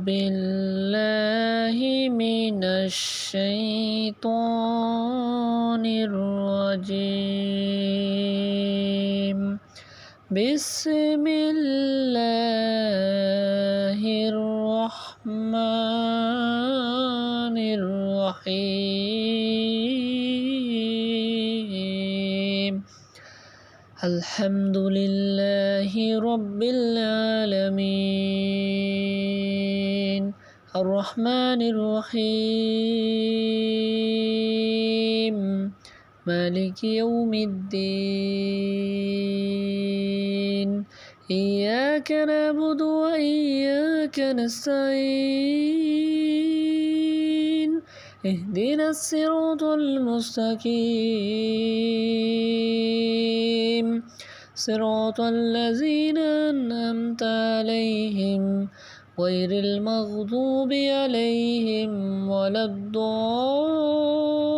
بالله من الشيطان الرجيم بسم الله الرحمن الرحيم الحمد لله رب العالمين الرحمن الرحيم مالك يوم الدين إياك نعبد وإياك نستعين اهدنا الصراط المستقيم صراط الذين أنعمت عليهم غير المغضوب عليهم ولا الضالين